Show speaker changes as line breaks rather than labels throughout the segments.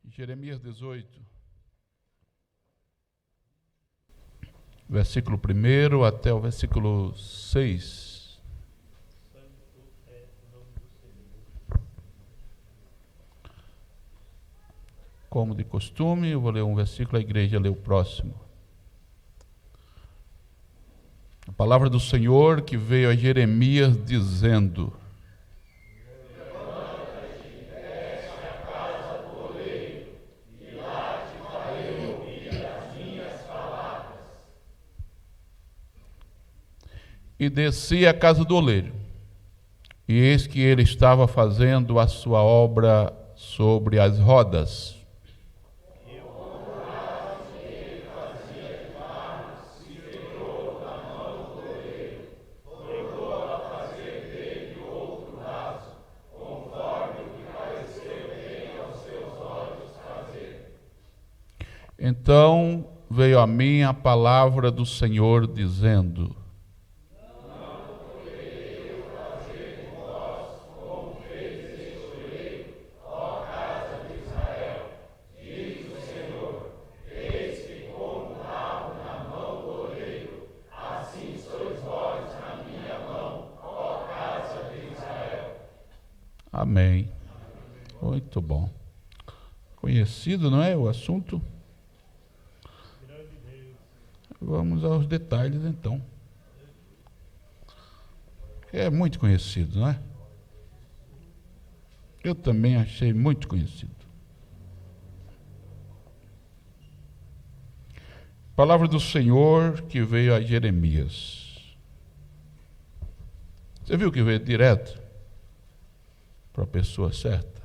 Jeremias 18, versículo 1 até o versículo 6. Como de costume, eu vou ler um versículo, a igreja lê o próximo. A palavra do Senhor que veio a Jeremias dizendo: E desci à casa do oleiro, e eis que ele estava fazendo a sua obra sobre as rodas. Então veio a mim a palavra do Senhor dizendo: Amém. Muito bom. Conhecido, não é, o assunto? Vamos aos detalhes, então. É muito conhecido, não é? Eu também achei muito conhecido. Palavra do Senhor que veio a Jeremias. Você viu que veio direto para a pessoa certa?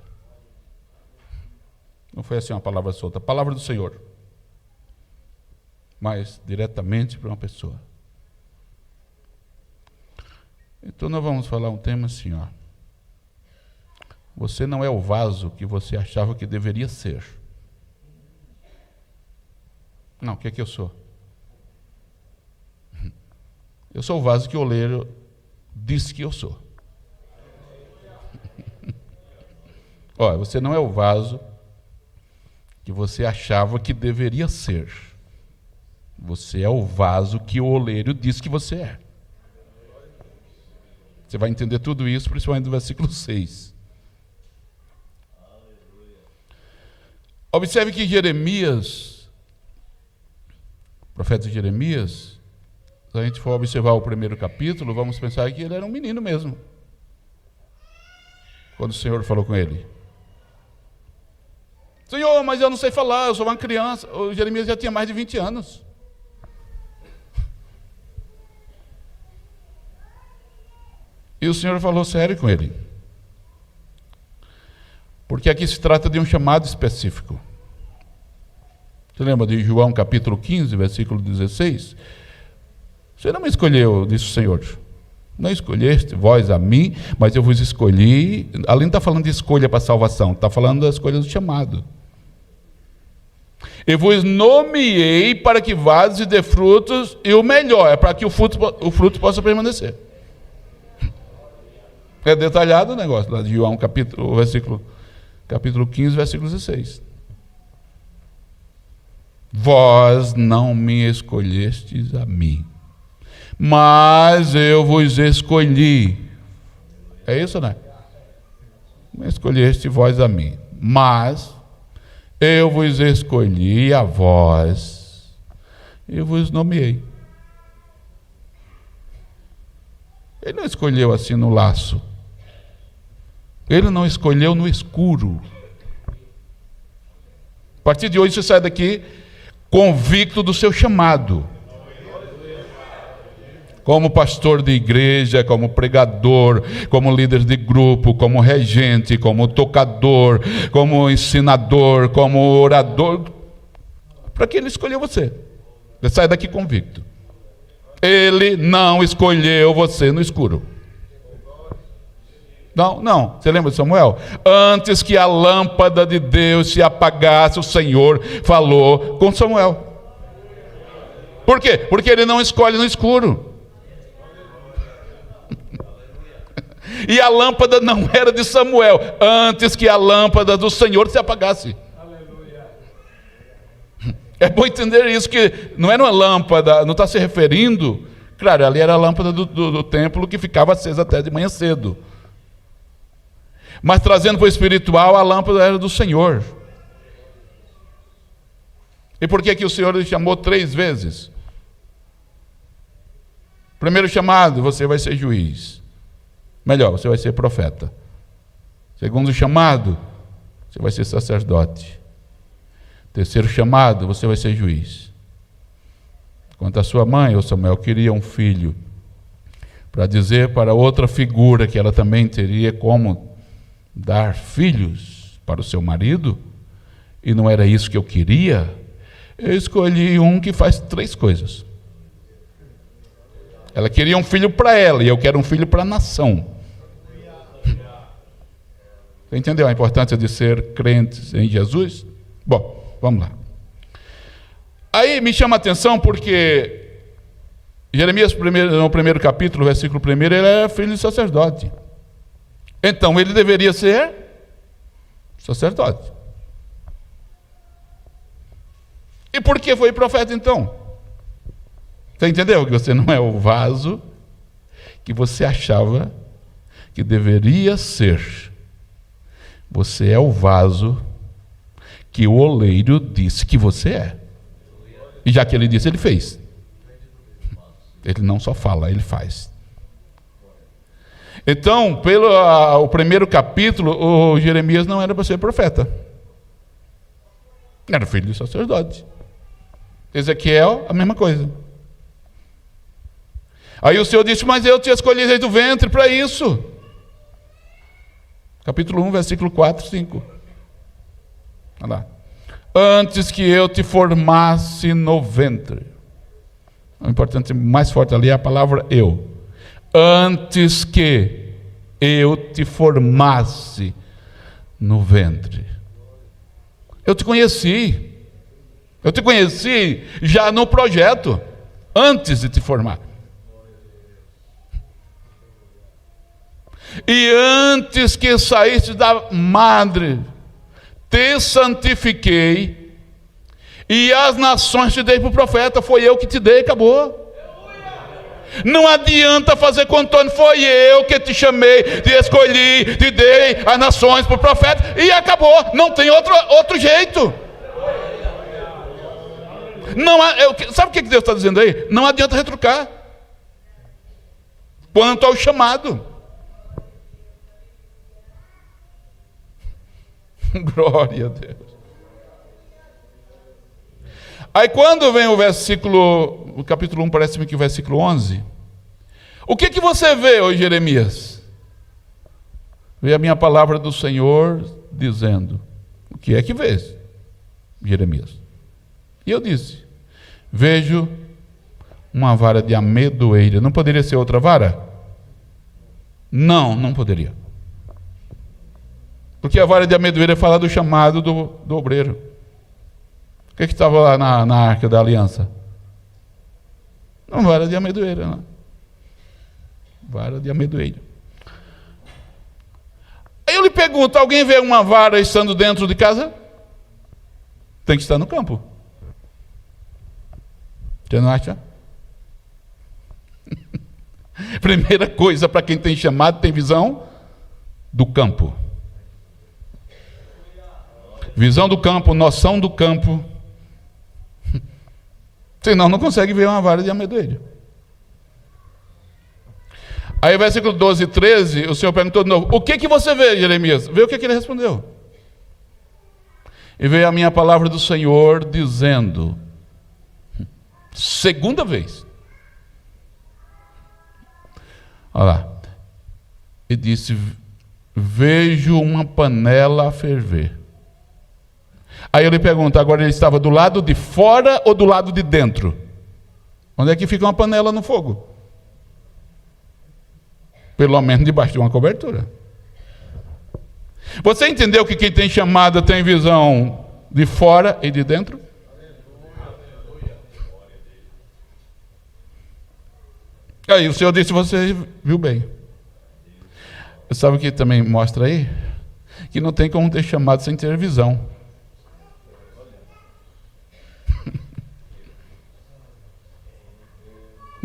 Não foi assim uma palavra solta. Palavra do Senhor. Mas diretamente para uma pessoa. Então nós vamos falar um tema assim, ó. Você não é o vaso que você achava que deveria ser. Não, o que é que eu sou? Eu sou o vaso que o oleiro disse que eu sou. Olha, você não é o vaso que você achava que deveria ser. Você é o vaso que o oleiro disse que você é. Você vai entender tudo isso, principalmente no versículo 6. Observe que Jeremias, o profeta Jeremias, se a gente for observar o primeiro capítulo, vamos pensar que ele era um menino mesmo. Quando o Senhor falou com ele: Senhor, mas eu não sei falar, eu sou uma criança. O Jeremias já tinha mais de 20 anos. E o Senhor falou sério com ele. Porque aqui se trata de um chamado específico. Você lembra de João capítulo 15, versículo 16? Você não me escolheu, disse o Senhor. Não escolheste vós a mim, mas eu vos escolhi. Além de estar falando de escolha para salvação, está falando da escolha do chamado. Eu vos nomeei para que vades e dê frutos, e o melhor é para que o fruto possa permanecer. É detalhado o negócio lá de João capítulo 15, versículo 16. Vós não me escolhestes a mim, mas eu vos escolhi. É isso, né? Não escolheste vós a mim, mas eu vos escolhi a vós e vos nomeei. Ele não escolheu assim no laço. Ele não escolheu no escuro. A partir de hoje você sai daqui convicto do seu chamado. Como pastor de igreja, como pregador, como líder de grupo, como regente, como tocador, como ensinador, como orador. Para que ele escolheu você? Você sai daqui convicto. Ele não escolheu você no escuro. Não. Você lembra de Samuel? Antes que a lâmpada de Deus se apagasse, o Senhor falou com Samuel. Por quê? Porque ele não escolhe no escuro. E a lâmpada não era de Samuel, antes que a lâmpada do Senhor se apagasse. É bom entender isso, que não era uma lâmpada, não está se referindo, claro, ali era a lâmpada do templo que ficava acesa até de manhã cedo. Mas trazendo para o espiritual, a lâmpada era do Senhor. E por que o Senhor lhe chamou 3 vezes? Primeiro chamado, você vai ser juiz. Melhor, você vai ser profeta. Segundo chamado, você vai ser sacerdote. Terceiro chamado, você vai ser juiz. Quando a sua mãe, ou Samuel, queria um filho, para dizer para outra figura que ela também teria como dar filhos para o seu marido, e não era isso que eu queria, eu escolhi um que faz 3 coisas. Ela queria um filho para ela, e eu quero um filho para a nação. Você entendeu a importância de ser crentes em Jesus? Bom, vamos lá. Aí me chama a atenção porque Jeremias, no primeiro capítulo, versículo 1, ele era filho de sacerdote. Então, ele deveria ser sacerdote. E por que foi profeta, então? Você entendeu que você não é o vaso que você achava que deveria ser. Você é o vaso que o oleiro disse que você é. E já que ele disse, ele fez. Ele não só fala, ele faz. Então, pelo o primeiro capítulo, o Jeremias não era para ser profeta. Era filho de sacerdote. Ezequiel, a mesma coisa. Aí o Senhor disse, mas eu te escolhi desde o ventre para isso. Capítulo 1, versículo 4, 5. Olha lá. Antes que eu te formasse no ventre. O importante, mais forte ali é a palavra eu. Antes que eu te formasse no ventre. Eu te conheci. Eu te conheci já no projeto, antes de te formar. E antes que saísse da madre, te santifiquei, e as nações te dei para o profeta. Foi eu que te dei, acabou. Não adianta fazer contorno, foi eu que te chamei, te escolhi, te dei as nações para o profeta, e acabou, não tem outro jeito. Não, sabe o que Deus está dizendo aí? Não adianta retrucar quanto ao chamado. Glória a Deus. Aí quando vem o capítulo 1, parece-me que o versículo 11, o que você vê, ô Jeremias? Vê a minha palavra do Senhor dizendo, o que é que vês, Jeremias? E eu disse, vejo uma vara de amendoeira. Não poderia ser outra vara? Não poderia. Porque a vara de amendoeira fala do chamado do obreiro. O que estava lá na arca da aliança? Uma vara de amendoeira, né? Vara de amendoeira. Aí eu lhe pergunto, alguém vê uma vara estando dentro de casa? Tem que estar no campo. Você não acha? Primeira coisa, para quem tem chamado, tem visão do campo. Visão do campo, noção do campo. Senão não consegue ver uma vara de amendoeira. Aí versículo 12 e 13, o Senhor perguntou de novo, o que você vê, Jeremias? Vê o que ele respondeu. E veio a minha palavra do Senhor dizendo, segunda vez. Olha lá. E disse, vejo uma panela a ferver. Aí eu lhe pergunto, agora ele estava do lado de fora ou do lado de dentro? Onde é que fica uma panela no fogo? Pelo menos debaixo de uma cobertura. Você entendeu que quem tem chamada tem visão de fora e de dentro? Aí o Senhor disse, você viu bem. Sabe o que também mostra aí? Que não tem como ter chamado sem ter visão.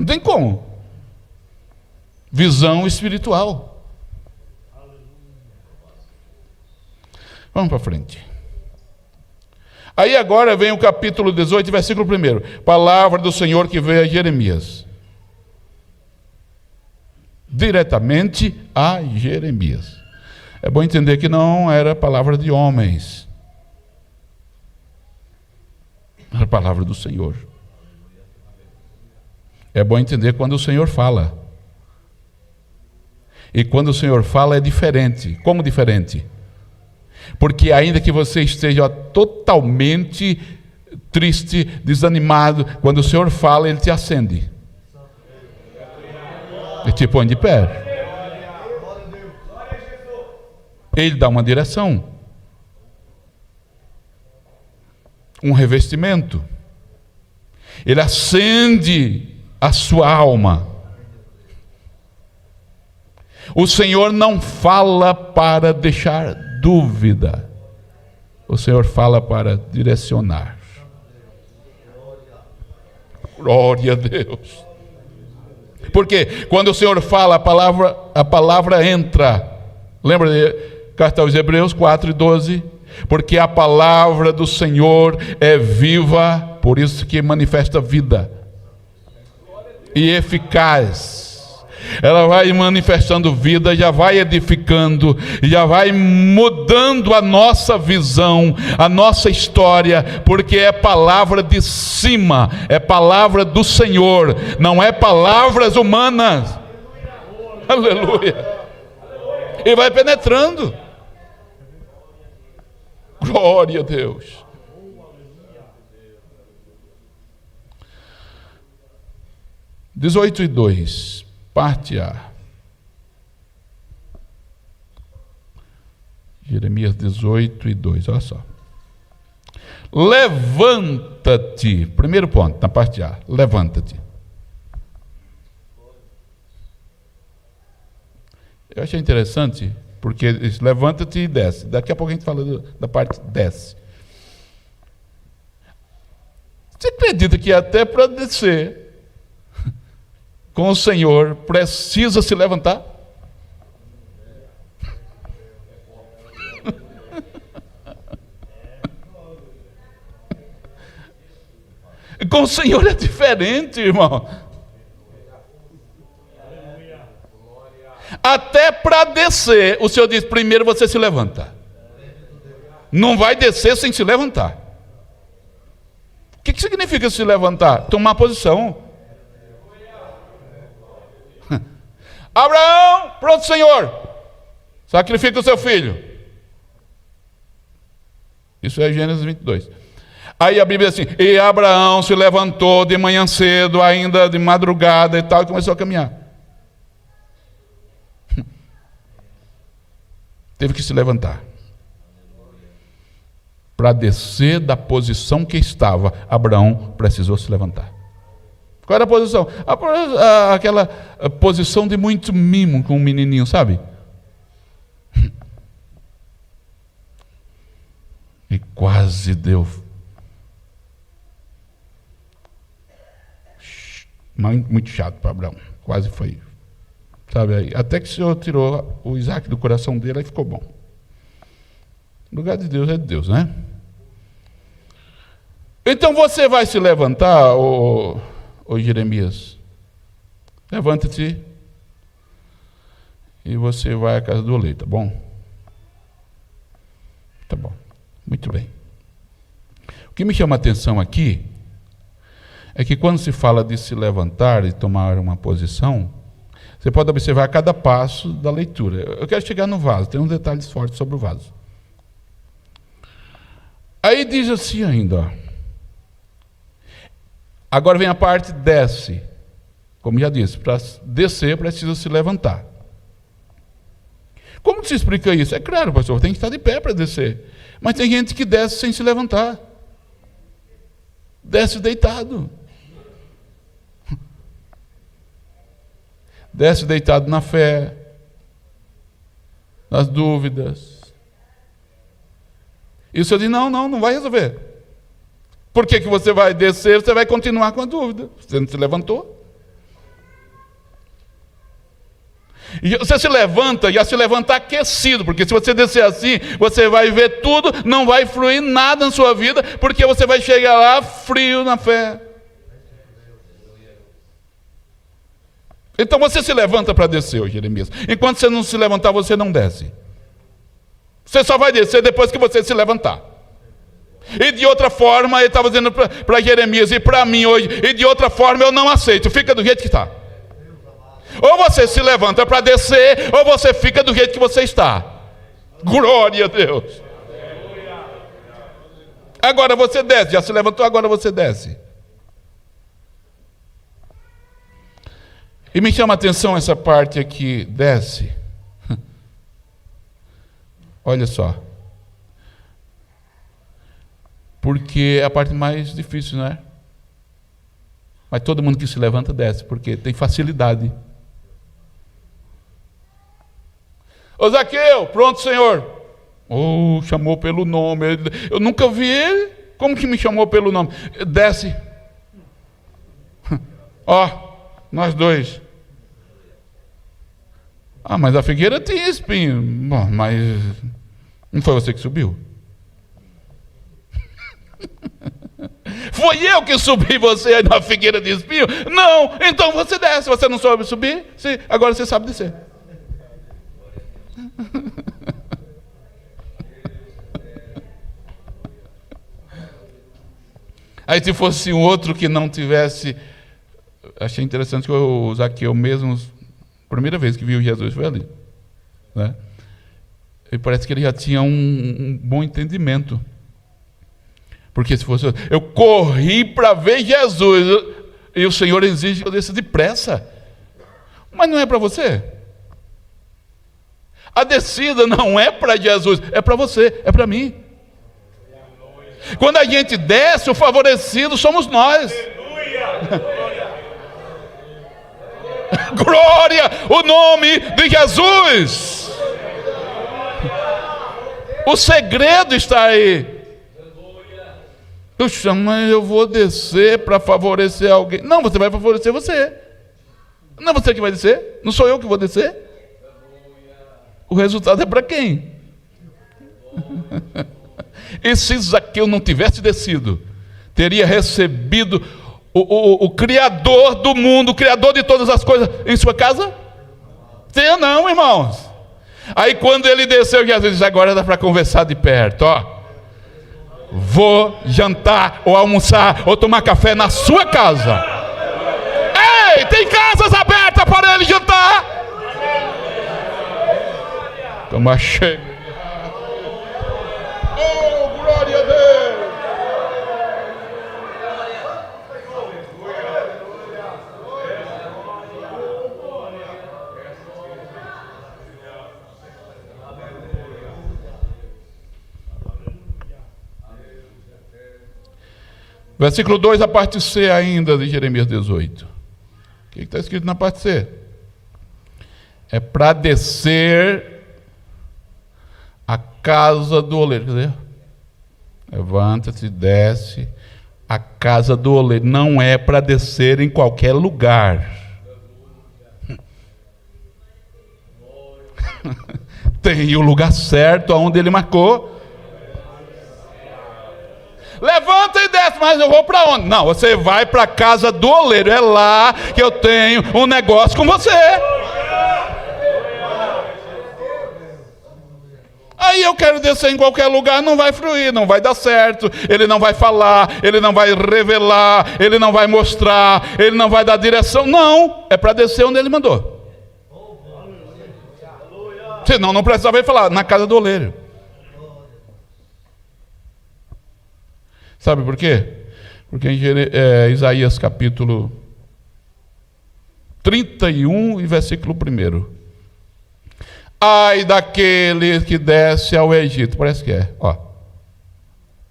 tem como. Visão espiritual. Vamos para frente. Aí agora vem o capítulo 18, versículo 1. Palavra do Senhor que veio a Jeremias. Diretamente a Jeremias. É bom entender que não era palavra de homens. Era palavra do Senhor. É bom entender quando o Senhor fala. E quando o Senhor fala é diferente. Como diferente? Porque ainda que você esteja totalmente triste, desanimado, quando o Senhor fala, Ele te acende. Ele te põe de pé. Ele dá uma direção. Um revestimento. Ele acende a sua alma. O Senhor não fala para deixar dúvida. O Senhor fala para direcionar. Glória a Deus. Porque quando o Senhor fala, a palavra entra. Lembra de carta aos Hebreus 4:12? Porque a palavra do Senhor é viva, por isso que manifesta vida. E eficaz. Ela vai manifestando vida, já vai edificando, já vai mudando a nossa visão, a nossa história, porque é palavra de cima, é palavra do Senhor, não é palavras humanas. Aleluia. E vai penetrando. Glória a Deus. Dezoito 2. Parte A. Jeremias 18:2, olha só. Levanta-te. Primeiro ponto, na parte A. Levanta-te. Eu achei interessante, porque diz, levanta-te e desce. Daqui a pouco a gente fala da parte desce. Você acredita que até para descer com o Senhor, precisa se levantar? Com o Senhor é diferente, irmão. Até para descer, o Senhor diz, primeiro você se levanta. Não vai descer sem se levantar. O que significa se levantar? Tomar posição. Abraão, pronto, Senhor, sacrifica o seu filho. Isso é Gênesis 22. Aí a Bíblia diz assim, e Abraão se levantou de manhã cedo, ainda de madrugada e tal, e começou a caminhar. Teve que se levantar. Para descer da posição que estava, Abraão precisou se levantar. Qual era a posição? Aquela posição de muito mimo com um menininho, sabe? E quase deu. Muito chato para Abraão. Quase foi. Sabe aí? Até que o Senhor tirou o Isaac do coração dele, aí ficou bom. O lugar de Deus é de Deus, né? Então você vai se levantar, ô Jeremias, levanta-te e você vai à casa do oleiro, tá bom? Tá bom, muito bem. O que me chama a atenção aqui é que quando se fala de se levantar e tomar uma posição, você pode observar cada passo da leitura. Eu quero chegar no vaso, tem uns detalhes fortes sobre o vaso. Aí diz assim ainda, ó. Agora vem a parte desce. Como já disse, para descer precisa se levantar. Como se explica isso? É claro, pastor, tem que estar de pé para descer. Mas tem gente que desce sem se levantar. Desce deitado. Desce deitado na fé, nas dúvidas. E o Senhor diz, não vai resolver. Por que você vai descer? Você vai continuar com a dúvida. Você não se levantou. E você se levanta, já se levanta aquecido, porque se você descer assim, você vai ver tudo, não vai fluir nada na sua vida, porque você vai chegar lá frio na fé. Então você se levanta para descer, ô Jeremias. Enquanto você não se levantar, você não desce. Você só vai descer depois que você se levantar. E de outra forma, ele estava dizendo para Jeremias e para mim hoje, e de outra forma eu não aceito, fica do jeito que está. Ou você se levanta para descer, ou você fica do jeito que você está. Glória a Deus. Agora você desce, já se levantou, agora você desce. E me chama a atenção essa parte aqui, desce. Olha só. Porque é a parte mais difícil, não é? Mas todo mundo que se levanta desce, porque tem facilidade. Ô Zaqueu, pronto, Senhor. Oh, chamou pelo nome. Eu nunca vi ele. Como que me chamou pelo nome? Desce. Ó, nós dois. Ah, mas a figueira tinha espinho. Bom, mas não foi você que subiu? Foi eu que subi você aí na figueira de espinho? Não, então você desce. Você não soube subir? Sim, agora você sabe descer. Aí se fosse um outro que não tivesse... Achei interessante que o Zaqueu mesmo, primeira vez que viu Jesus foi ali, né? E parece que ele já tinha um bom entendimento. Porque se fosse... Eu corri para ver Jesus, e o Senhor exige que eu desça depressa. Mas não é para você. A descida não é para Jesus, é para você, é para mim. Quando a gente desce, o favorecido somos nós. Glória o nome de Jesus. O segredo está aí. Puxa, mas eu vou descer para favorecer alguém. Não, você vai favorecer você. Não é você que vai descer, não sou eu que vou descer. O resultado é para quem? E se Zaqueu não tivesse descido, teria recebido o Criador do mundo, o Criador de todas as coisas, em sua casa? Tem não, irmãos. Aí quando ele desceu, Jesus disse, agora dá para conversar de perto, ó. Vou jantar, ou almoçar, ou tomar café na sua casa. Ei, tem casas abertas para ele jantar. Toma cheio. Oh, glória a Deus. Versículo 2, a parte C ainda de Jeremias 18. O que está escrito na parte C? É para descer a casa do oleiro. Quer dizer, levanta-se, desce a casa do oleiro. Não é para descer em qualquer lugar. Tem o lugar certo onde ele marcou. Levanta e desce, mas eu vou para onde? Não, você vai para a casa do oleiro. É lá que eu tenho um negócio com você. Aí eu quero descer em qualquer lugar, não vai fluir, não vai dar certo. Ele não vai falar, ele não vai revelar, ele não vai mostrar, ele não vai dar direção. Não, é para descer onde ele mandou. Senão não precisava ele falar, na casa do oleiro. Sabe por quê? Porque em Isaías capítulo 31 e versículo 1. Ai daquele que desce ao Egito. Parece que é, ó.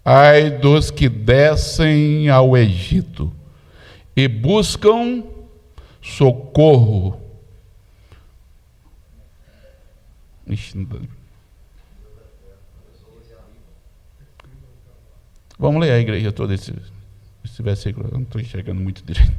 Ai dos que descem ao Egito e buscam socorro. Ixi, não dá. Vamos ler a igreja toda esse versículo. Eu não estou enxergando muito direito.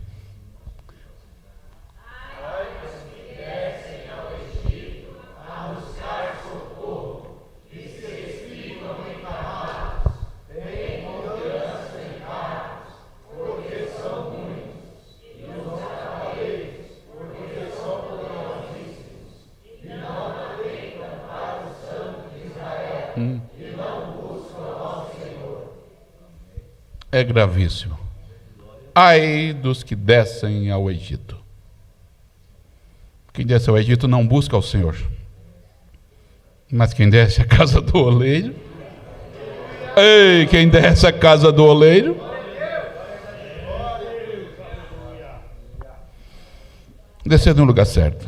é gravíssimo. Ai dos que descem ao Egito. Quem desce ao Egito não busca o Senhor. Mas quem desce à casa do oleiro, ei, quem desce à casa do oleiro, descer no lugar certo.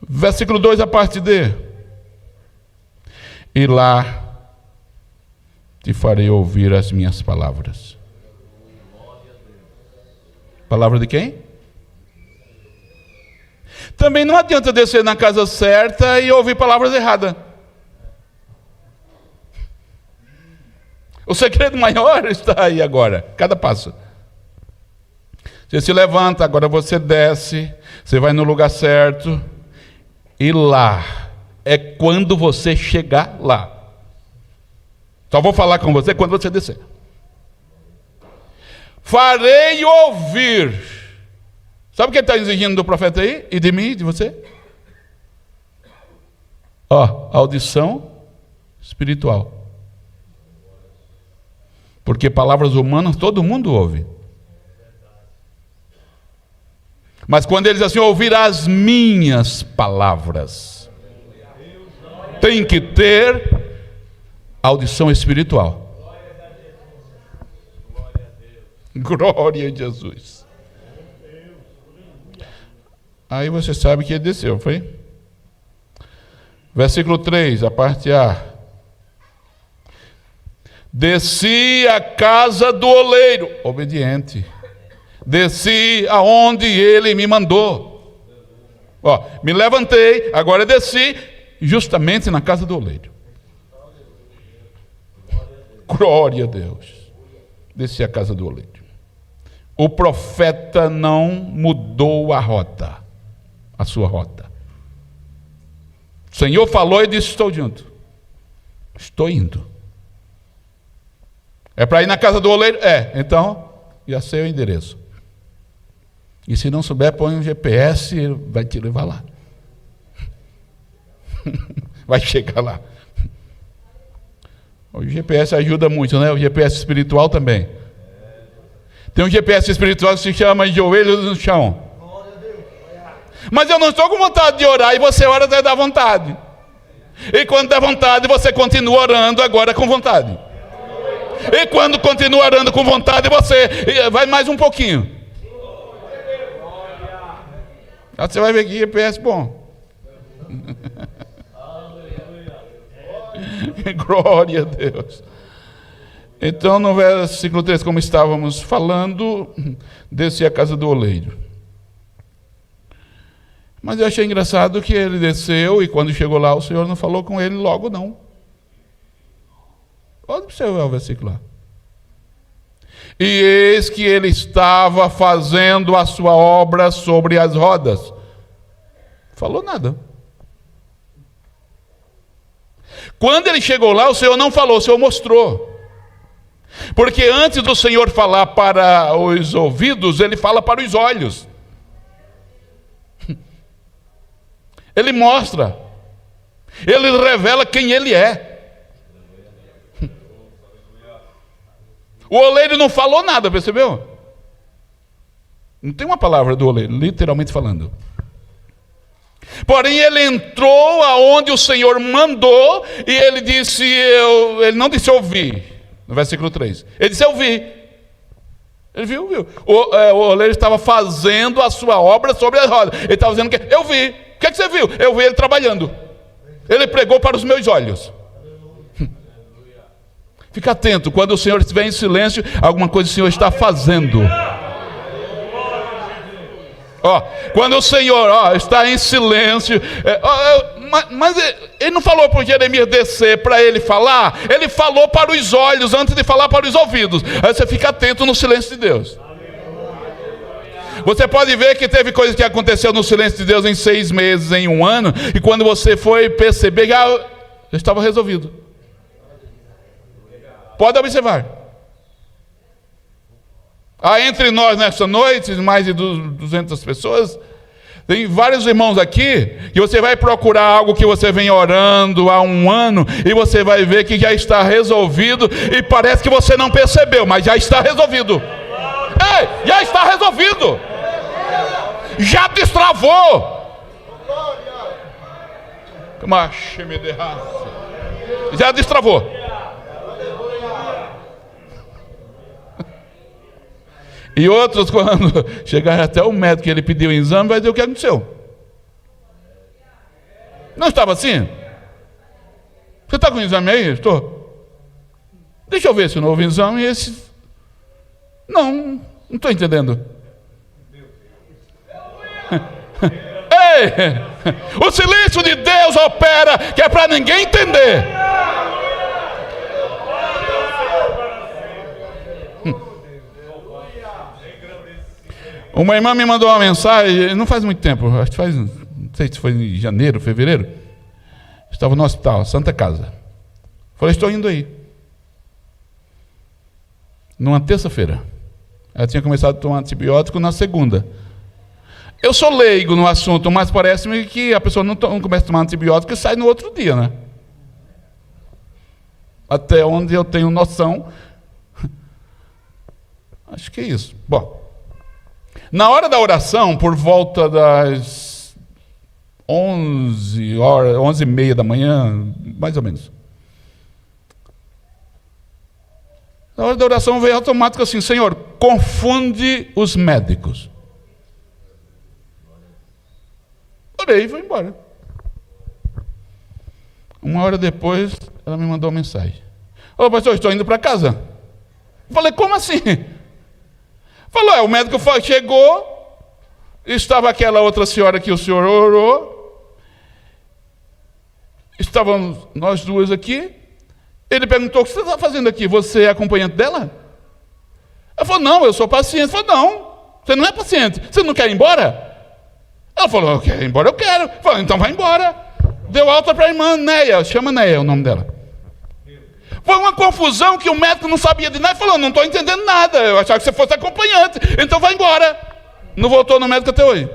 Versículo 2, a parte D. E lá te farei ouvir as minhas palavras. Palavra de quem? Também não adianta descer na casa certa e ouvir palavras erradas. O segredo maior está aí agora, cada passo. Você se levanta, agora você desce, você vai no lugar certo, e lá é quando você chegar lá. Só vou falar com você quando você descer. Farei ouvir. Sabe o que ele está exigindo do profeta aí? E de mim, de você? Audição espiritual. Porque palavras humanas todo mundo ouve. Mas quando ele diz assim, ouvir as minhas palavras, tem que ter audição espiritual. Glória a Jesus. Aí você sabe que ele desceu, foi? Versículo 3, a parte A. Desci à casa do oleiro, obediente. Desci aonde ele me mandou. Me levantei, agora desci, justamente na casa do oleiro. Glória a Deus. Desci à casa do oleiro. O profeta não mudou a rota, a sua rota. O Senhor falou e disse, estou junto. Estou indo. É para ir na casa do oleiro? Então, já sei o endereço. E se não souber, põe um GPS e vai te levar lá. Vai chegar lá. O GPS ajuda muito, né? O GPS espiritual também. Tem um GPS espiritual que se chama joelhos no chão. Mas eu não estou com vontade de orar, e você ora até dar vontade. E quando der vontade, você continua orando agora com vontade. E quando continua orando com vontade, você vai mais um pouquinho. Aí você vai ver que GPS bom. Glória a Deus. Então, no versículo 3, como estávamos falando, desci à casa do oleiro. Mas eu achei engraçado que ele desceu, e quando chegou lá, o Senhor não falou com ele logo, não. Pode observar o versículo lá. E eis que ele estava fazendo a sua obra sobre as rodas. Falou nada. Quando ele chegou lá, o Senhor não falou, o Senhor mostrou. Porque antes do Senhor falar para os ouvidos, ele fala para os olhos. Ele mostra. Ele revela quem ele é. O oleiro não falou nada, percebeu? Não tem uma palavra do oleiro, literalmente falando. Porém, ele entrou aonde o Senhor mandou, e ele disse, ele não disse ouvir, no versículo 3. Ele disse eu vi. Ele viu. O oleiro estava fazendo a sua obra sobre as rodas. Ele estava dizendo que eu vi. O que você viu? Eu vi ele trabalhando. Ele pregou para os meus olhos. Fica atento, quando o Senhor estiver em silêncio, alguma coisa o Senhor está fazendo. Quando o Senhor está em silêncio, mas ele não falou para o Jeremias descer para ele falar, ele falou para os olhos antes de falar para os ouvidos. Aí você fica atento no silêncio de Deus. Você pode ver que teve coisa que aconteceu no silêncio de Deus em 6 meses, em 1 ano, e quando você foi perceber, já estava resolvido. Pode observar. Entre nós nessa noite, mais de 200 pessoas, Tem vários irmãos aqui que você vai procurar algo que você vem orando há um ano e você vai ver que já está resolvido e parece que você não percebeu, mas já está resolvido. Ei, já está resolvido. Já destravou. Já destravou. E outros, quando chegarem até o médico que ele pediu o exame, vai dizer o que aconteceu. Não estava assim? Você está com o exame aí? Estou. Deixa eu ver esse novo exame e esse... Não estou entendendo. Ei, o silêncio de Deus opera, que é para ninguém entender. Uma irmã me mandou uma mensagem, não faz muito tempo, acho que faz, não sei se foi em janeiro, fevereiro. Estava no hospital, Santa Casa. Falei, estou indo aí. Numa terça-feira. Ela tinha começado a tomar antibiótico na segunda. Eu sou leigo no assunto, mas parece-me que a pessoa não começa a tomar antibiótico e sai no outro dia, né? Até onde eu tenho noção. Acho que é isso. Bom. Na hora da oração, por volta das 11 horas, 11h30 da manhã, mais ou menos. Na hora da oração veio automático assim, Senhor, confunde os médicos. Orei e fui embora. Uma hora depois, ela me mandou uma mensagem. Ô pastor, estou indo para casa. Falei, como assim? Falou, o médico chegou, estava aquela outra senhora que o senhor orou, estávamos nós duas aqui, ele perguntou, o que você está fazendo aqui? Você é acompanhante dela? Ela falou, não, eu sou paciente. Ele falou, não, você não é paciente, você não quer ir embora? Ela falou, eu quero ir embora, eu quero. Falou, então vai embora. Deu alta para a irmã Neia, chama Neia o nome dela. Foi uma confusão que o médico não sabia de nada. Ele falou, não estou entendendo nada, eu achava que você fosse acompanhante, então vai embora. Não voltou no médico até hoje.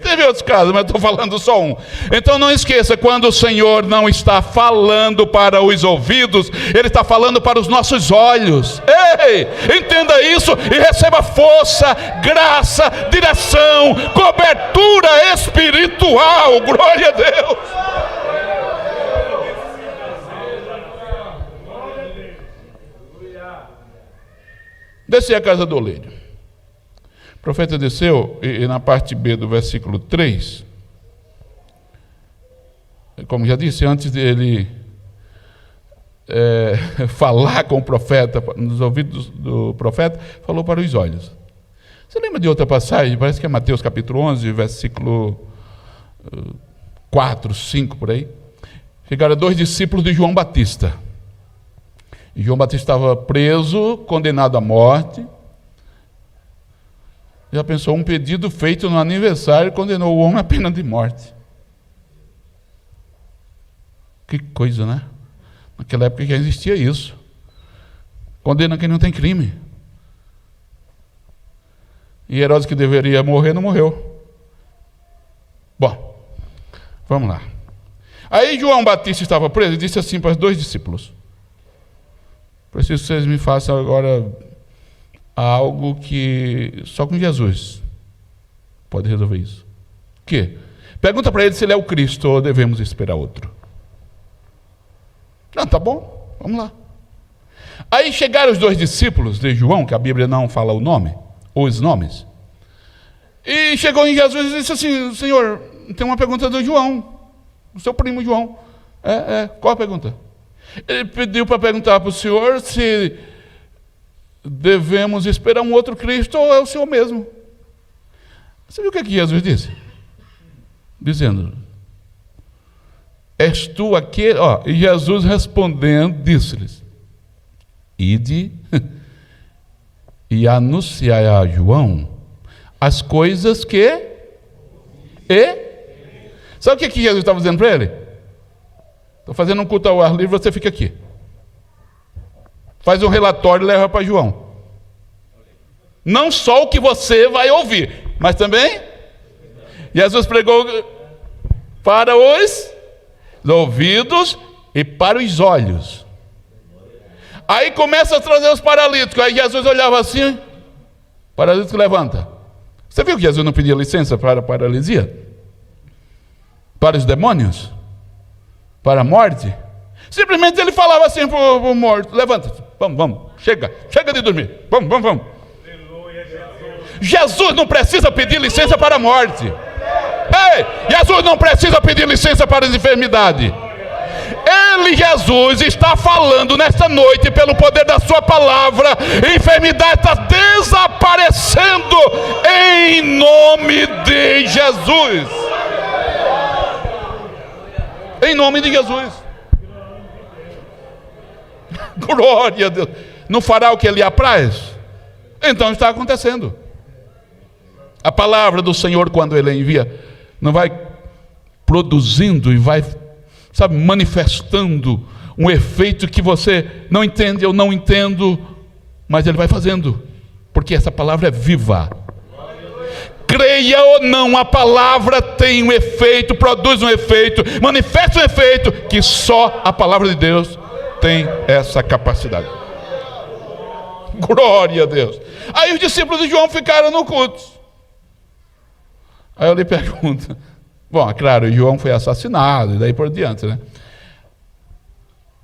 Teve outros casos, mas estou falando só um. Então não esqueça, quando o Senhor não está falando para os ouvidos, Ele está falando para os nossos olhos. Ei, entenda isso e receba força, graça, direção, cobertura espiritual. Glória a Deus. Desci a casa do oleiro. O profeta desceu, e na parte B do versículo 3, como já disse, antes dele falar com o profeta, nos ouvidos do profeta, falou para os olhos. Você lembra de outra passagem? Parece que é Mateus capítulo 11, versículo 4, 5, por aí. Chegaram 2 discípulos de João Batista. E João Batista estava preso, condenado à morte. Já pensou, um pedido feito no aniversário condenou o homem à pena de morte. Que coisa, né? Naquela época já existia isso. Condena quem não tem crime. E Herodes, que deveria morrer, não morreu. Bom, vamos lá. Aí João Batista estava preso e disse assim para os 2 discípulos: preciso que vocês me façam agora algo que só com Jesus pode resolver isso. O quê? Pergunta para ele se ele é o Cristo ou devemos esperar outro. Não, tá bom, vamos lá. Aí chegaram os 2 discípulos de João, que a Bíblia não fala o nome, ou os nomes, e chegou em Jesus e disse assim: Senhor, tem uma pergunta do João, do seu primo João. Qual a pergunta? Ele pediu para perguntar para o Senhor se devemos esperar um outro Cristo ou é o Senhor mesmo. Você viu o que Jesus disse? Dizendo: és tu aquele... E Jesus respondendo, disse-lhes: ide e anunciai a João as coisas que... Sabe o que Jesus estava dizendo para ele? Estou fazendo um culto ao ar livre, você fica aqui. Faz um relatório e leva para João. Não só o que você vai ouvir, mas também Jesus pregou para os ouvidos e para os olhos. Aí começa a trazer os paralíticos. Aí Jesus olhava assim, paralítico levanta. Você viu que Jesus não pedia licença para a paralisia? Para os demônios? Para a morte? Simplesmente ele falava assim para o morto: levanta-se, vamos, chega de dormir, vamos. Jesus não precisa pedir licença para a morte. Ei, Jesus não precisa pedir licença para as enfermidades. Ele, Jesus, está falando nesta noite, pelo poder da sua palavra, a enfermidade está desaparecendo em nome de Jesus. Em nome de Jesus. Glória a Deus. Não fará o que ele apraz? Então está acontecendo. A palavra do Senhor, quando ele envia, não vai produzindo e vai, manifestando um efeito que você não entende, eu não entendo, mas ele vai fazendo, porque essa palavra é viva. Creia ou não, a palavra tem um efeito, produz um efeito, manifesta um efeito que só a palavra de Deus tem essa capacidade. Glória a Deus. Aí os discípulos de João ficaram no culto. Aí eu lhe pergunto, bom, é claro, João foi assassinado e daí por diante, né?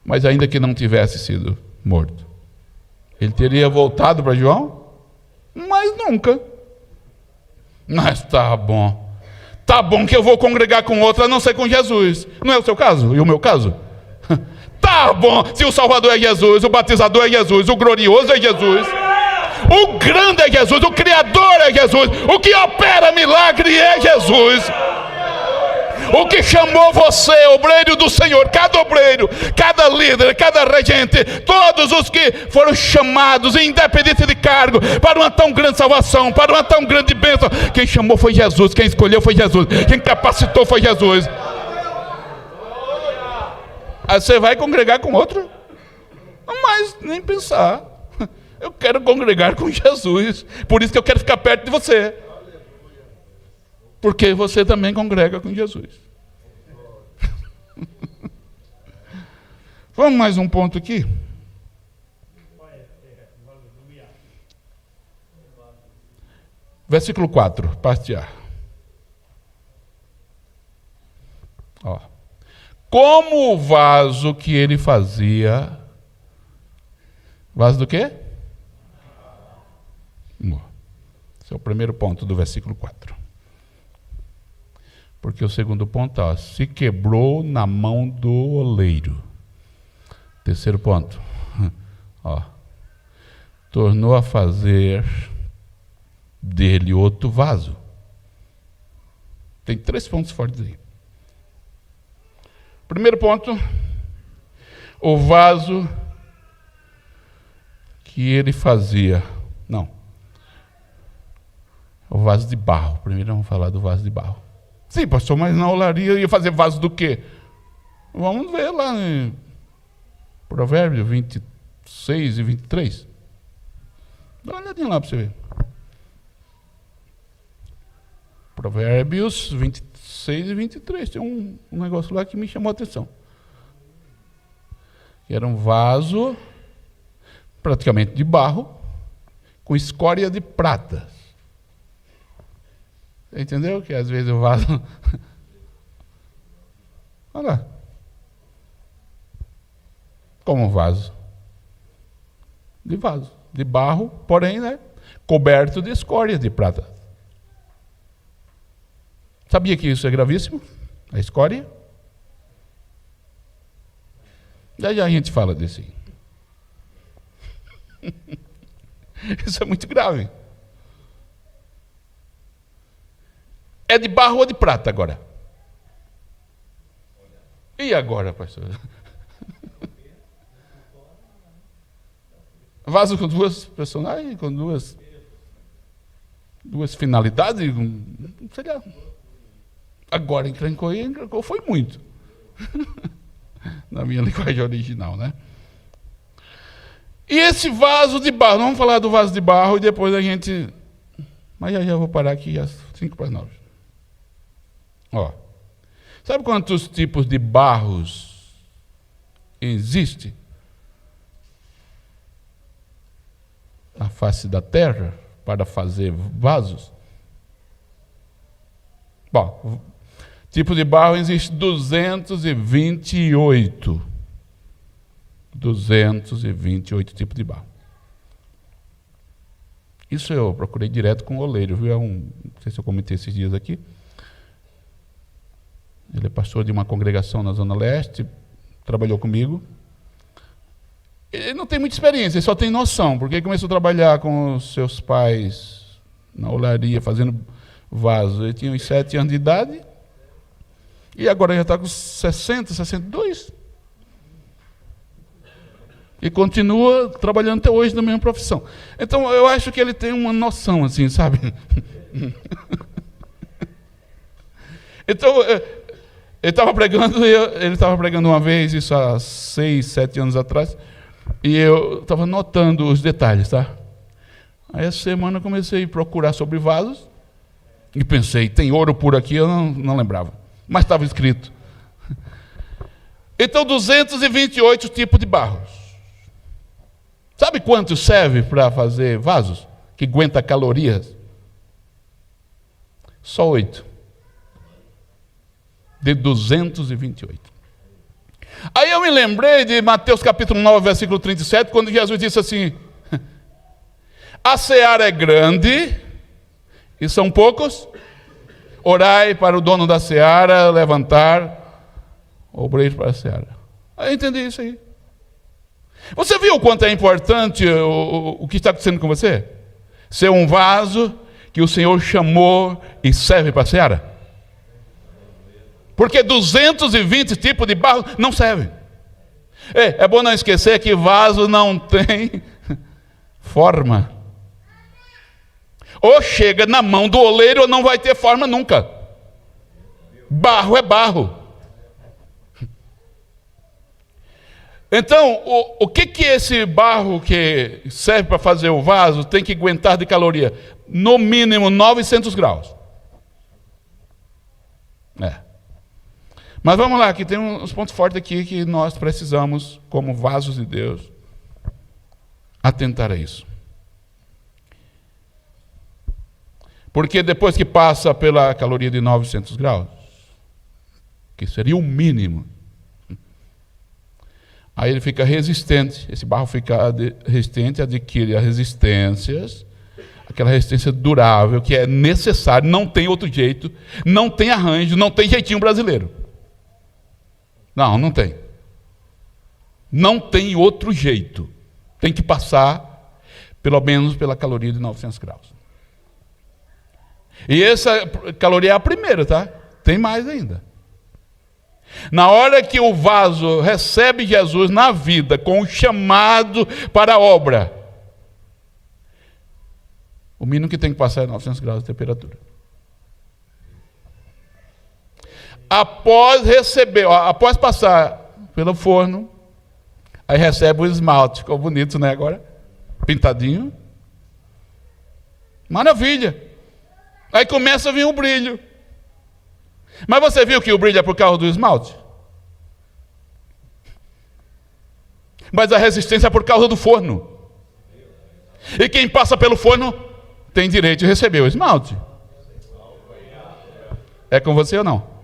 Mas ainda que não tivesse sido morto, ele teria voltado para João? Mas nunca. Mas tá bom que eu vou congregar com outro, a não ser com Jesus. Não é o seu caso? E o meu caso? Tá bom, se o Salvador é Jesus, o batizador é Jesus, o glorioso é Jesus, o grande é Jesus, o Criador é Jesus, o que opera milagre é Jesus. O que chamou você, obreiro do Senhor, cada obreiro, cada líder, cada regente, todos os que foram chamados, independente de cargo, para uma tão grande salvação, para uma tão grande bênção, quem chamou foi Jesus, quem escolheu foi Jesus, quem capacitou foi Jesus. Aí você vai congregar com outro? Mas nem pensar. Eu quero congregar com Jesus, por isso que eu quero ficar perto de você. Porque você também congrega com Jesus. Vamos mais um ponto aqui. Versículo 4, parte A. Ó. Como o vaso que ele fazia. Vaso do quê? Esse é o primeiro ponto do versículo 4. Porque o segundo ponto, se quebrou na mão do oleiro. Terceiro ponto, tornou a fazer dele outro vaso. Tem 3 pontos fortes aí. Primeiro ponto, o vaso que ele fazia. Não. O vaso de barro. Primeiro vamos falar do vaso de barro. Sim, pastor, mas na olaria ia fazer vaso do quê? Vamos ver lá em Provérbios 26 e 23. Dá uma olhadinha lá para você ver. Provérbios 26 e 23. Tem um negócio lá que me chamou a atenção. Era um vaso praticamente de barro com escória de prata. Você entendeu? Que às vezes o vaso... Olha lá. Como um vaso. De vaso. De barro, porém, coberto de escória de prata. Sabia que isso é gravíssimo? A escória? Já a gente fala desse. Isso é muito grave. É de barro ou de prata agora? E agora, pastor? Vaso com 2 personagens, com duas finalidades, sei lá. Agora encrencou foi muito. Na minha linguagem original, né? E esse vaso de barro, vamos falar do vaso de barro e depois a gente... Mas já vou parar aqui às 8:55. Ó, sabe quantos tipos de barros existem na face da terra para fazer vasos? Bom, tipo de barro existe 228. 228 tipos de barro. Isso eu procurei direto com o oleiro, viu? Não sei se eu comentei esses dias aqui. Ele é pastor de uma congregação na Zona Leste, trabalhou comigo. Ele não tem muita experiência, ele só tem noção, porque ele começou a trabalhar com os seus pais na olaria, fazendo vaso. Ele tinha uns 7 anos de idade, e agora já está com 60, 62. E continua trabalhando até hoje na mesma profissão. Então, eu acho que ele tem uma noção, assim, sabe? Então, ele estava pregando uma vez, isso há 6, 7 anos atrás, e eu estava notando os detalhes, tá? Aí, essa semana, eu comecei a procurar sobre vasos, e pensei, tem ouro por aqui? Eu não lembrava, mas estava escrito. Então, 228 tipos de barros. Sabe quanto serve para fazer vasos? Que aguenta calorias? Só 8. De 228. Aí eu me lembrei de Mateus capítulo 9, versículo 37, quando Jesus disse assim: a seara é grande, e são poucos. Orai para o dono da seara levantar obreiros para a seara. Aí eu entendi isso aí. Você viu o quanto é importante o que está acontecendo com você? Ser um vaso que o Senhor chamou e serve para a seara? Porque 220 tipos de barro não servem. É bom não esquecer que vaso não tem forma. Ou chega na mão do oleiro ou não vai ter forma nunca. Barro é barro. Então, o que esse barro que serve para fazer o vaso tem que aguentar de caloria? No mínimo 900 graus. Mas vamos lá, aqui tem uns pontos fortes aqui que nós precisamos, como vasos de Deus, atentar a isso. Porque depois que passa pela caloria de 900 graus, que seria o mínimo, aí ele fica resistente, esse barro fica resistente, adquire as resistências, aquela resistência durável que é necessária, não tem outro jeito, não tem arranjo, não tem jeitinho brasileiro. Não tem. Não tem outro jeito. Tem que passar, pelo menos, pela caloria de 900 graus. E essa caloria é a primeira, tá? Tem mais ainda. Na hora que o vaso recebe Jesus na vida, com o chamado para a obra, o mínimo que tem que passar é 900 graus de temperatura. Após passar pelo forno, aí recebe o esmalte. Ficou bonito, né, agora? Pintadinho. Maravilha. Aí começa a vir o brilho. Mas você viu que o brilho é por causa do esmalte? Mas a resistência é por causa do forno. E quem passa pelo forno tem direito de receber o esmalte. É com você ou não?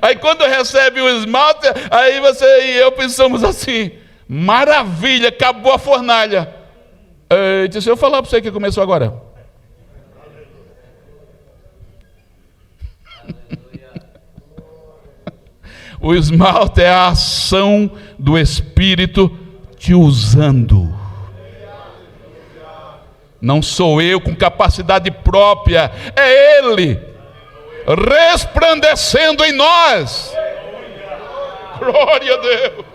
Aí quando recebe o esmalte, aí você e eu pensamos assim: maravilha, acabou a fornalha. Deixa eu falar para você que começou agora. O esmalte é a ação do Espírito te usando. Não sou eu com capacidade própria, é Ele resplandecendo em nós. Glória a Deus.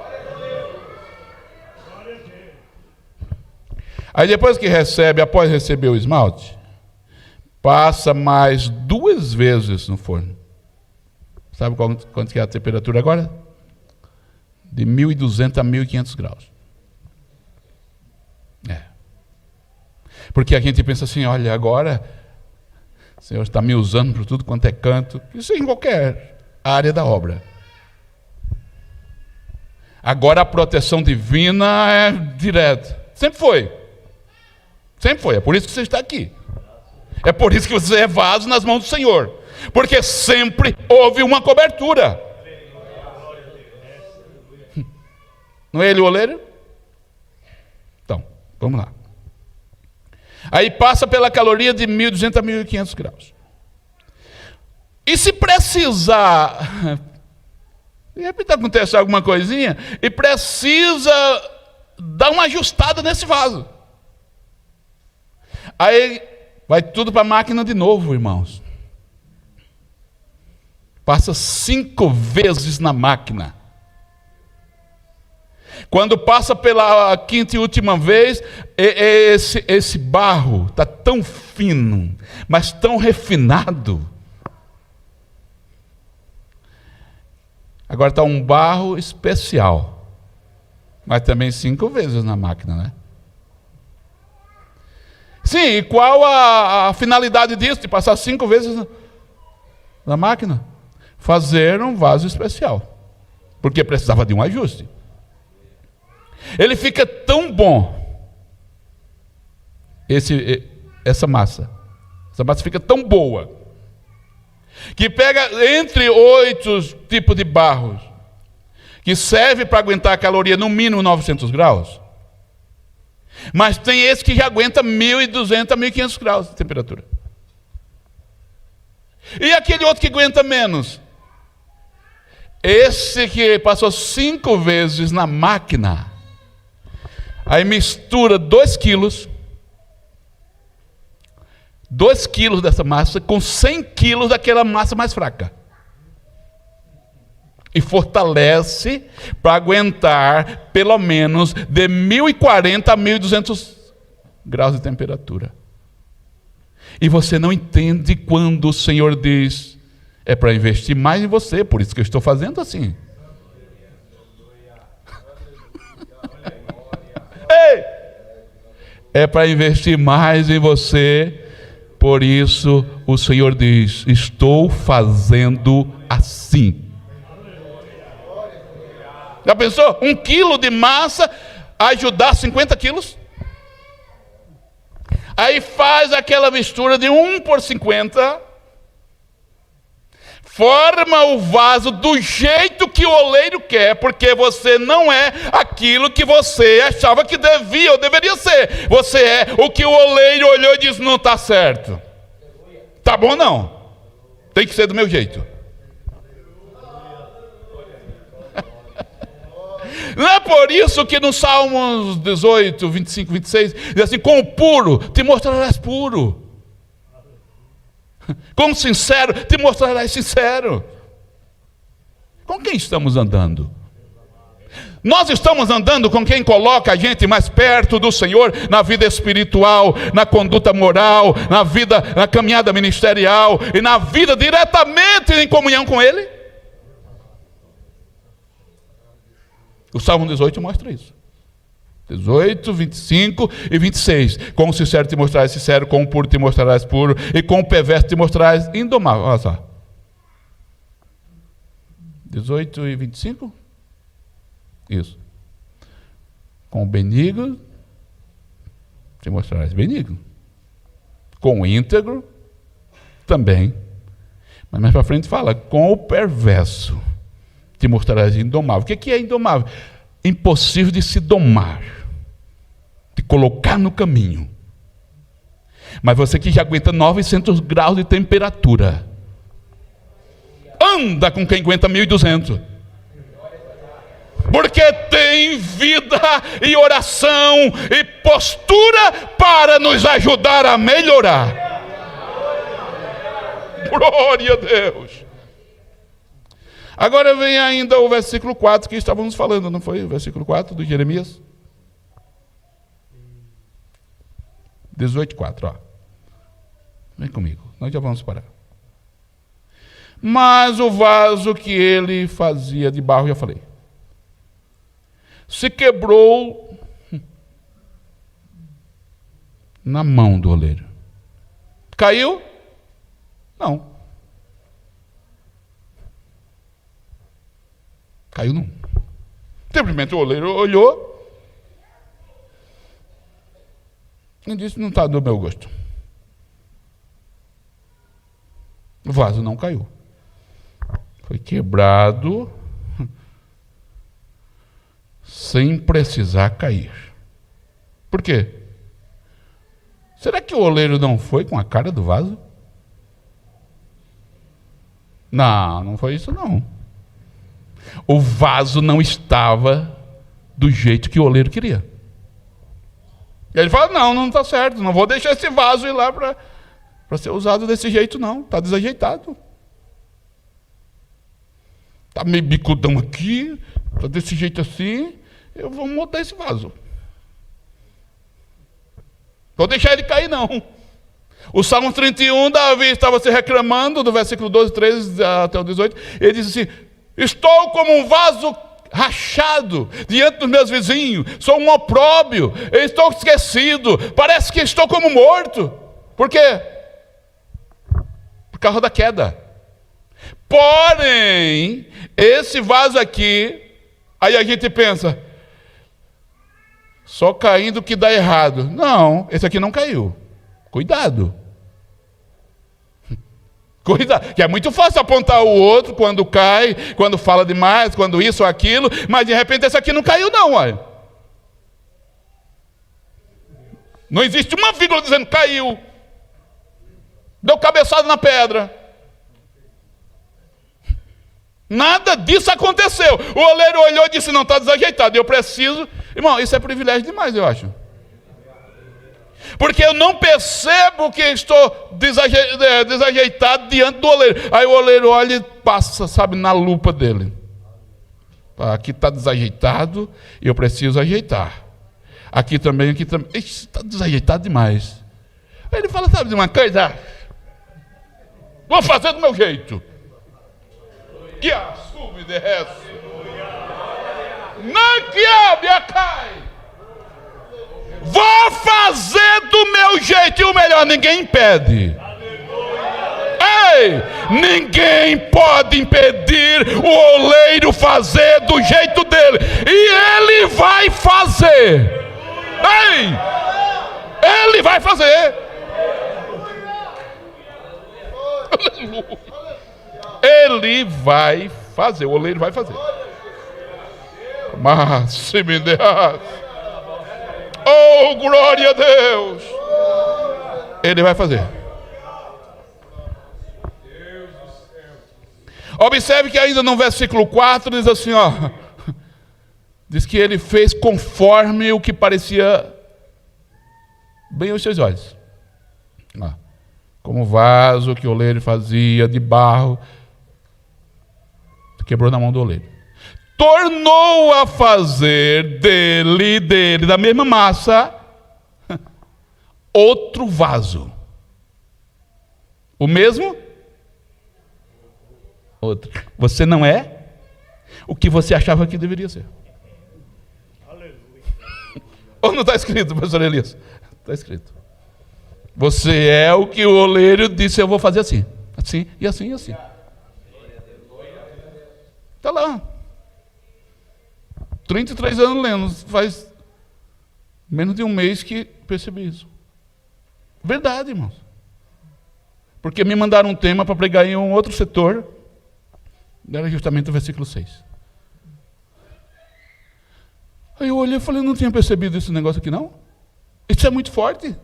Aí depois que após receber o esmalte, passa mais 2 vezes no forno. Sabe quanto que é a temperatura agora? De 1.200 a 1.500 graus. Porque a gente pensa assim, olha, agora o Senhor está me usando por tudo quanto é canto. Isso em qualquer área da obra. Agora a proteção divina é direta. Sempre foi. Sempre foi. É por isso que você está aqui. É por isso que você é vaso nas mãos do Senhor. Porque sempre houve uma cobertura. Não é ele o oleiro? Então, vamos lá. Aí passa pela caloria de 1.200 a 1.500 graus. E se precisar, de repente acontece alguma coisinha, e precisa dar uma ajustada nesse vaso. Aí vai tudo para a máquina de novo, irmãos. Passa 5 vezes na máquina. Quando passa pela 5ª e última vez, esse barro está tão fino, mas tão refinado. Agora está um barro especial, mas também 5 vezes na máquina, né? Sim, e qual a finalidade disso, de passar 5 vezes na máquina? Fazer um vaso especial, porque precisava de um ajuste. Ele fica tão bom, essa massa fica tão boa, que pega entre 8 tipos de barros, que serve para aguentar a caloria no mínimo 900 graus, mas tem esse que já aguenta 1.200 a 1.500 graus de temperatura. E aquele outro que aguenta menos? Esse que passou 5 vezes na máquina, aí mistura 2 quilos dessa massa com 100 quilos daquela massa mais fraca. E fortalece para aguentar pelo menos de 1.040 a 1.200 graus de temperatura. E você não entende quando o Senhor diz, é para investir mais em você, por isso que eu estou fazendo assim. Ei! É para investir mais em você, por isso o Senhor diz, estou fazendo assim. Já pensou? 1 quilo de massa ajudar 50 quilos? Aí faz aquela mistura de 1 por 50, forma o vaso do jeito que o oleiro quer, porque você não é aquilo que você achava que devia ou deveria ser. Você é o que o oleiro olhou e disse, não está certo. Tá bom não? Tem que ser do meu jeito. Não é por isso que no Salmos 18, 25, 26, diz assim, com o puro te mostrarás puro. Com o sincero te mostrarás sincero. Com quem estamos andando? Nós estamos andando com quem coloca a gente mais perto do Senhor, na vida espiritual, na conduta moral, na caminhada ministerial e na vida diretamente em comunhão com Ele? O Salmo 18 mostra isso. 18, 25 e 26. Com o sincero te mostrarás sincero, com o puro te mostrarás puro, e com o perverso te mostrarás indomável. Olha só. 18 e 25? Isso. Com o benigno te mostrarás benigno. Com o íntegro também. Mas mais para frente fala, com o perverso te mostrarás indomável. O que é indomável? Impossível de se domar, de colocar no caminho. Mas você que já aguenta 900 graus de temperatura, anda com quem aguenta 1.200. Porque tem vida e oração e postura para nos ajudar a melhorar. Glória a Deus. Agora vem ainda o versículo 4 que estávamos falando, não foi? O versículo 4 do Jeremias 18:4, ó. Vem comigo, nós já vamos parar. Mas o vaso que ele fazia de barro, já falei. se quebrou na mão do oleiro. Caiu? Não. Caiu não. Simplesmente o oleiro olhou e disse: não está do meu gosto. O vaso não caiu. Foi quebrado sem precisar cair. Por quê? Será que o oleiro não foi com a cara do vaso? Não, não foi isso não. O vaso não estava do jeito que o oleiro queria. E ele fala: não está certo, não vou deixar esse vaso ir lá para ser usado desse jeito não, está desajeitado. Está meio bicudão aqui, está desse jeito assim, eu vou mudar esse vaso. Vou deixar ele cair não. O Salmo 31, Davi estava se reclamando, do versículo 12, 13 até o 18, ele disse assim: estou como um vaso rachado diante dos meus vizinhos, sou um opróbrio, eu estou esquecido, parece que estou como morto. Por quê? Por causa da queda. Porém, esse vaso aqui, aí a gente pensa, só caindo que dá errado. Não, esse aqui não caiu. Cuidado. Cuidado, que é muito fácil apontar o outro quando cai, quando fala demais, quando isso ou aquilo, mas de repente esse aqui não caiu não, olha. Não existe uma vírgula dizendo caiu. Deu cabeçada na pedra. Nada disso aconteceu. O oleiro olhou e disse: não, está desajeitado, eu preciso. Irmão, isso é privilégio demais, eu acho. Porque eu não percebo que estou desajeitado diante do oleiro. Aí o oleiro olha e passa, sabe, na lupa dele. Aqui está desajeitado e eu preciso ajeitar. Aqui também, aqui também. Está desajeitado demais. Aí ele fala: sabe de uma coisa? Vou fazer do meu jeito. Que assume de resto. Não que a cai. Vou fazer do meu jeito. E o melhor, ninguém impede. Ei, ninguém pode impedir o oleiro fazer do jeito dele. E ele vai fazer. Ei, ele vai fazer. Aleluia. Ele vai fazer, o oleiro vai fazer. Mas se me der, oh, glória a Deus, ele vai fazer. Observe que ainda no versículo 4 diz assim, ó, diz que ele fez conforme o que parecia bem aos seus olhos. Como o vaso que o oleiro fazia de barro, quebrou na mão do oleiro. Tornou a fazer dele, da mesma massa, outro vaso. O mesmo? Outro. Você não é o que você achava que deveria ser. Aleluia. Ou não está escrito, pastor Elias? Está escrito. Você é o que o oleiro disse: eu vou fazer assim, assim e assim e assim. Está lá. 33 anos lendo, faz menos de um mês que percebi isso. Verdade, irmãos. Porque me mandaram um tema para pregar em um outro setor, era justamente o versículo 6. Aí eu olhei e falei: não tinha percebido esse negócio aqui não? Isso é muito forte.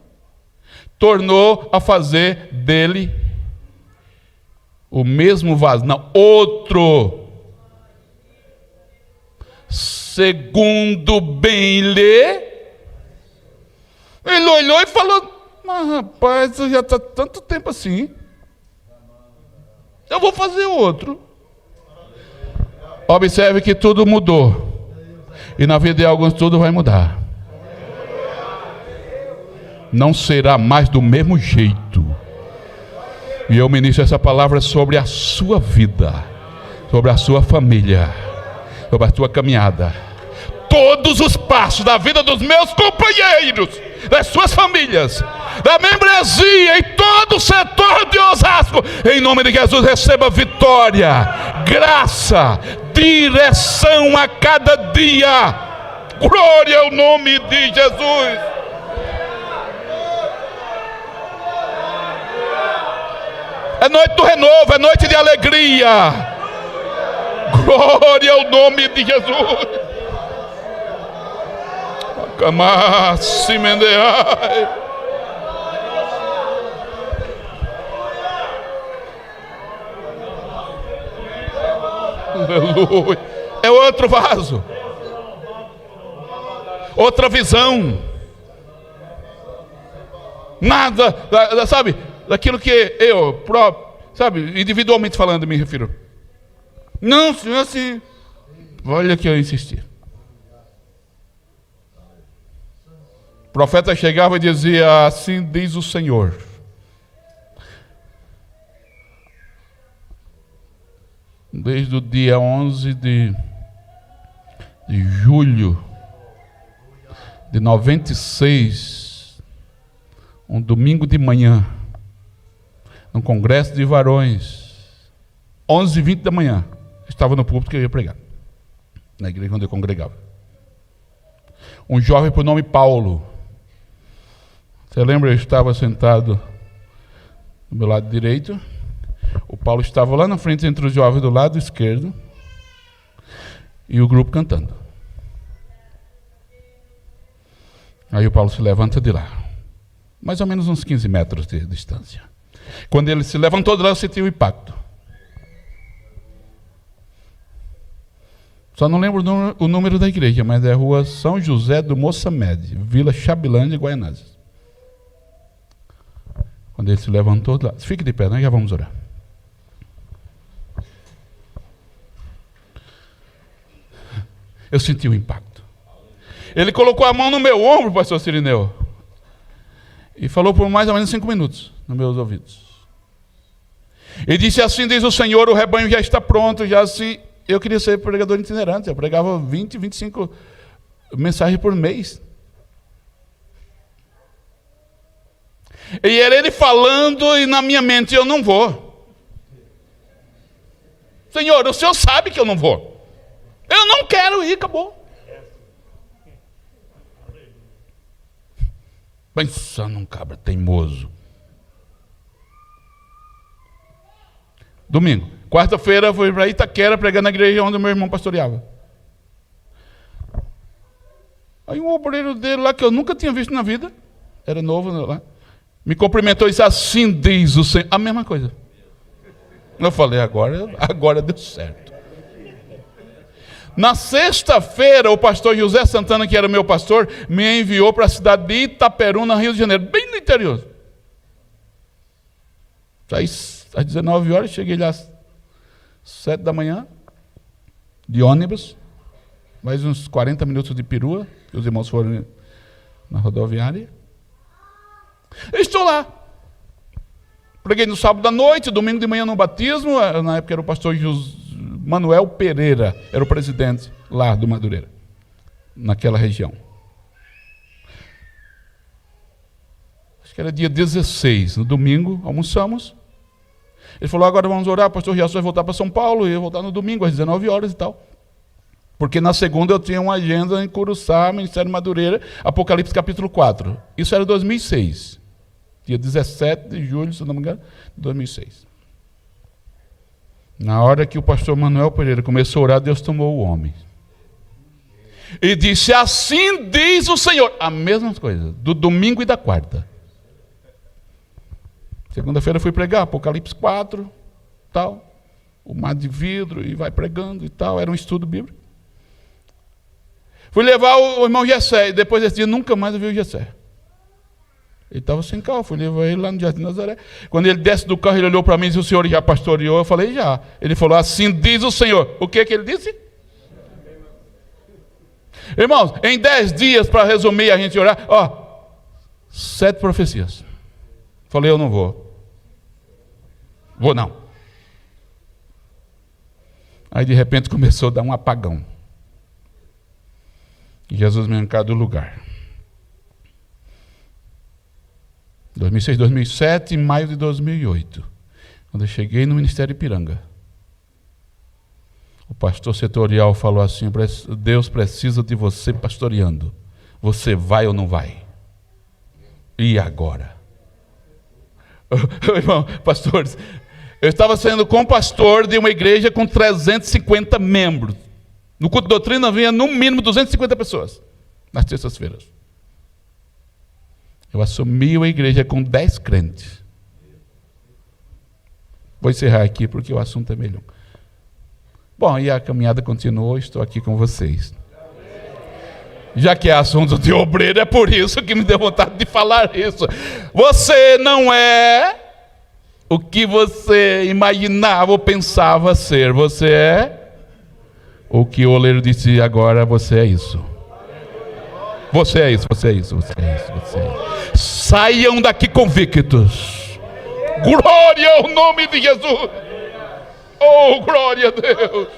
Tornou a fazer dele o mesmo vaso, não, outro. Segundo bem lhe. Ele olhou e falou: mas rapaz, já está tanto tempo assim, eu vou fazer outro. Observe que tudo mudou. E na vida de alguns tudo vai mudar. Não será mais do mesmo jeito. E eu ministro essa palavra sobre a sua vida, sobre a sua família, sobre a sua caminhada. todos os passos da vida dos meus companheiros, das suas famílias, da membresia em todo o setor de Osasco. Em nome de Jesus, receba vitória, graça, direção a cada dia. Glória ao nome de Jesus. É noite do renovo, é noite de alegria. Glória ao nome de Jesus. Aleluia. É outro vaso, outra visão. Nada, sabe, daquilo que eu próprio, sabe, individualmente falando, me refiro. Não, senhor, assim, olha que eu insisti. O profeta chegava e dizia: assim diz o Senhor. Desde o dia 11 de julho de 96, um domingo de manhã, num congresso de varões, 11h20 da manhã, estava no púlpito que eu ia pregar, na igreja onde eu congregava. Um jovem por nome Paulo. Você lembra? Eu estava sentado do meu lado direito. O Paulo estava lá na frente entre os jovens do lado esquerdo e o grupo cantando. Aí o Paulo se levanta de lá, mais ou menos uns 15 metros de distância. Quando ele se levantou de lá, eu senti o impacto. Só não lembro o número da igreja, mas é Rua São José do Moçamede, Vila Chabilândia, Guaianazes. Quando ele se levantou de lá, fique de pé, nós já vamos orar. Eu senti o impacto. Ele colocou a mão no meu ombro, pastor Cirineu, e falou por mais ou menos 5 minutos nos meus ouvidos. E disse: assim diz o Senhor, o rebanho já está pronto, já assim. Eu queria ser pregador itinerante, eu pregava 20, 25 mensagens por mês. E era ele falando e na minha mente: eu não vou. Senhor, o Senhor sabe que eu não vou. Eu não quero ir, acabou. Pensa num cabra teimoso. Domingo. Quarta-feira fui para Itaquera pregar na igreja onde o meu irmão pastoreava. Aí um obreiro dele lá, que eu nunca tinha visto na vida, era novo lá, me cumprimentou e disse: assim diz o Senhor. A mesma coisa. Eu falei: agora deu certo. Na sexta-feira, o pastor José Santana, que era meu pastor, me enviou para a cidade de Itaperuna, Rio de Janeiro, bem no interior. Saí às 19 horas, cheguei lá às 7 da manhã, de ônibus, mais uns 40 minutos de perua, que os irmãos foram na rodoviária. Eu estou lá. Preguei no sábado à noite, domingo de manhã no batismo. Na época era o pastor Manuel Pereira, era o presidente lá do Madureira, naquela região. Acho que era dia 16, no domingo, almoçamos. Ele falou: agora vamos orar, o pastor Riaço vai voltar para São Paulo, e eu ia voltar no domingo, às 19 horas e tal. Porque na segunda eu tinha uma agenda em Curuçá, Ministério Madureira, Apocalipse capítulo 4. Isso era 2006. Dia 17 de julho, se não me engano, de 2006. Na hora que o pastor Manuel Pereira começou a orar, Deus tomou o homem. E disse: assim diz o Senhor. A mesma coisa, do domingo e da quarta. Segunda-feira fui pregar, Apocalipse 4, tal. O mar de vidro, e vai pregando e tal. Era um estudo bíblico. Fui levar o irmão Gessé, e depois desse dia nunca mais eu vi o Gessé. Ele estava sem carro, fui levar ele lá no Jardim Nazaré. Quando ele desce do carro, ele olhou para mim e disse: o senhor já pastoreou? Eu falei: já. Ele falou: assim diz o Senhor. O que ele disse? Irmãos, em 10 dias, para resumir, a gente orar, 7 profecias. Falei: eu não vou. Vou não. Aí de repente começou a dar um apagão. Jesus me arrancou do lugar. 2006, 2007, em maio de 2008, quando eu cheguei no Ministério Ipiranga, o pastor setorial falou assim: Deus precisa de você pastoreando. Você vai ou não vai? E agora? Irmão, pastores, eu estava sendo compastor de uma igreja com 350 membros. No culto de doutrina havia no mínimo 250 pessoas, nas terças-feiras. Eu assumi uma igreja com 10 crentes. Vou encerrar aqui porque o assunto é melhor. Bom, e a caminhada continuou, estou aqui com vocês. Já que é assunto de obreiro, é por isso que me deu vontade de falar isso. Você não é o que você imaginava ou pensava ser. Você é o que o oleiro disse agora, você é isso. Você é isso, você é isso, você é isso, você é isso. Saiam daqui convictos. Glória ao nome de Jesus. Oh, glória a Deus.